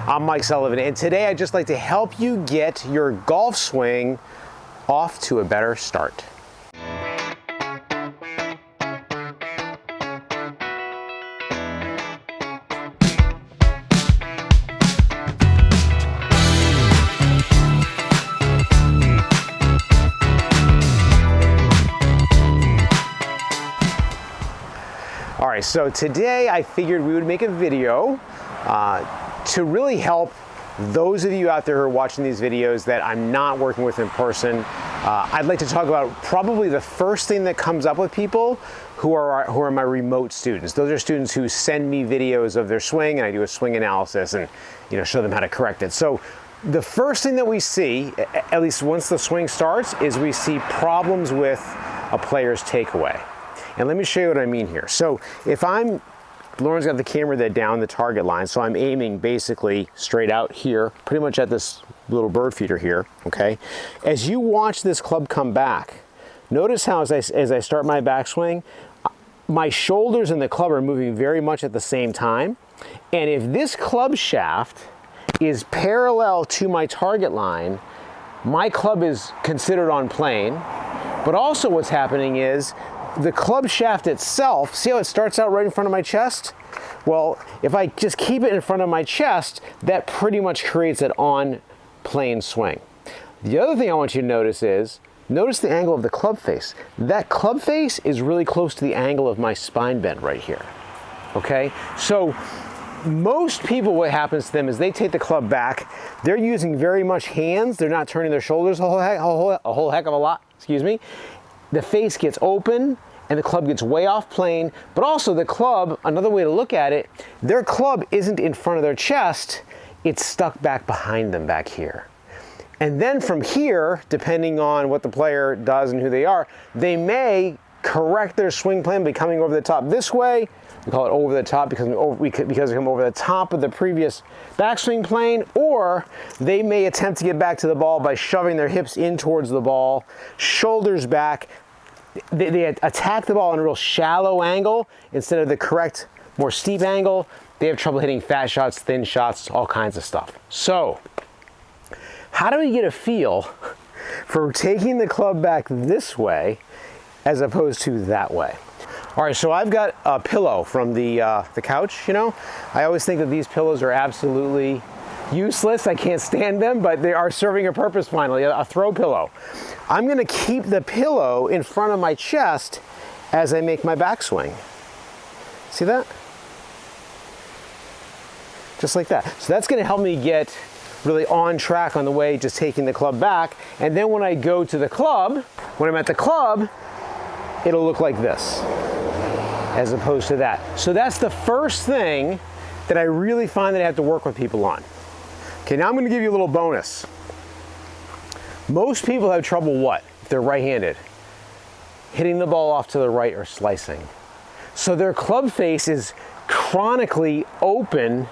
I'm Mike Sullivan, and today I'd just like to help you get your golf swing off to a better start. All right, so today I figured we would make a video to really help those of you out there who are watching these videos that I'm not working with in person. I'd like to talk about probably the first thing that comes up with people who are my remote students. Those are students who send me videos of their swing, and I do a swing analysis and show them how to correct it. So the first thing that we see, at least once the swing starts, is we see problems with a player's takeaway. And let me show you what I mean here. So if Lauren's got the camera down the target line, so I'm aiming basically straight out here, pretty much at this little bird feeder here, okay? As you watch this club come back, notice how as I start my backswing, my shoulders and the club are moving very much at the same time. And if this club shaft is parallel to my target line, my club is considered on plane. But also what's happening is the club shaft itself, see how it starts out right in front of my chest? Well, if I just keep it in front of my chest, that pretty much creates an on-plane swing. The other thing I want you to notice is, notice the angle of the club face. That club face is really close to the angle of my spine bend right here, okay? So most people, what happens to them is they take the club back, they're using very much hands, they're not turning their shoulders a whole heck of a lot, excuse me. The face gets open and the club gets way off plane, but also the club, another way to look at it, their club isn't in front of their chest, it's stuck back behind them back here. And then from here, depending on what the player does and who they are, they may correct their swing plan by coming over the top this way. We call it over the top because we come over the top of the previous backswing plane, or they may attempt to get back to the ball by shoving their hips in towards the ball, shoulders back. They attack the ball in a real shallow angle instead of the correct, more steep angle. They have trouble hitting fat shots, thin shots, all kinds of stuff. So, how do we get a feel for taking the club back this way as opposed to that way? All right, so I've got a pillow from the couch, I always think that these pillows are absolutely useless. I can't stand them, but they are serving a purpose finally, a throw pillow. I'm gonna keep the pillow in front of my chest as I make my backswing. See that? Just like that. So that's gonna help me get really on track on the way, just taking the club back. And then when I go to the club, when I'm at the club, it'll look like this, as opposed to that. So that's the first thing that I really find that I have to work with people on. Okay, now I'm gonna give you a little bonus. Most people have trouble what? If they're right-handed, hitting the ball off to the right or slicing. So their club face is chronically open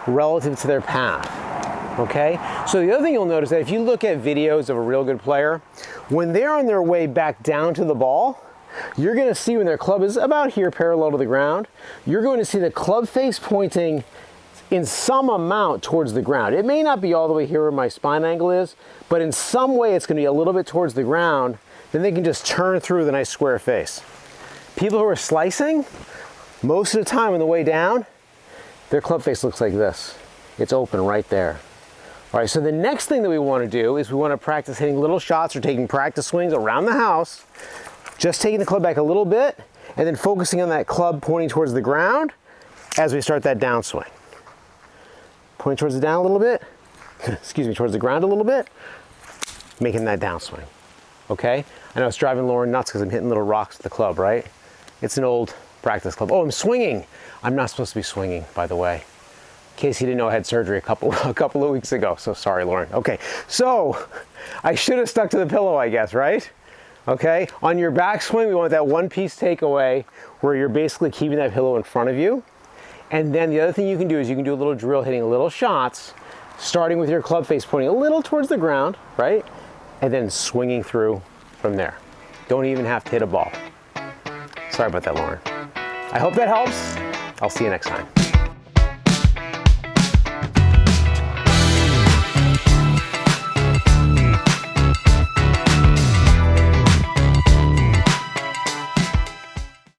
relative to their path, okay? So the other thing you'll notice that if you look at videos of a real good player, when they're on their way back down to the ball, you're going to see when their club is about here parallel to the ground, you're going to see the club face pointing in some amount towards the ground. It may not be all the way here where my spine angle is, but in some way it's going to be a little bit towards the ground. Then they can just turn through the nice square face. People who are slicing, most of the time on the way down, their club face looks like this. It's open right there. All right, so the next thing that we want to do is we want to practice hitting little shots or taking practice swings around the house, just taking the club back a little bit and then focusing on that club pointing towards the ground as we start that downswing. Pointing towards the down a little bit, excuse me, towards the ground a little bit, making that downswing, okay? I know it's driving Lauren nuts because I'm hitting little rocks with the club, right? It's an old practice club. Oh, I'm swinging. I'm not supposed to be swinging, by the way. In case you didn't know, I had surgery a couple of weeks ago, so sorry, Lauren. Okay, so I should have stuck to the pillow, I guess, right? Okay, on your backswing, we want that one-piece takeaway where you're basically keeping that pillow in front of you. And then the other thing you can do is you can do a little drill hitting little shots, starting with your club face pointing a little towards the ground, right? And then swinging through from there. Don't even have to hit a ball. Sorry about that, Lauren. I hope that helps. I'll see you next time.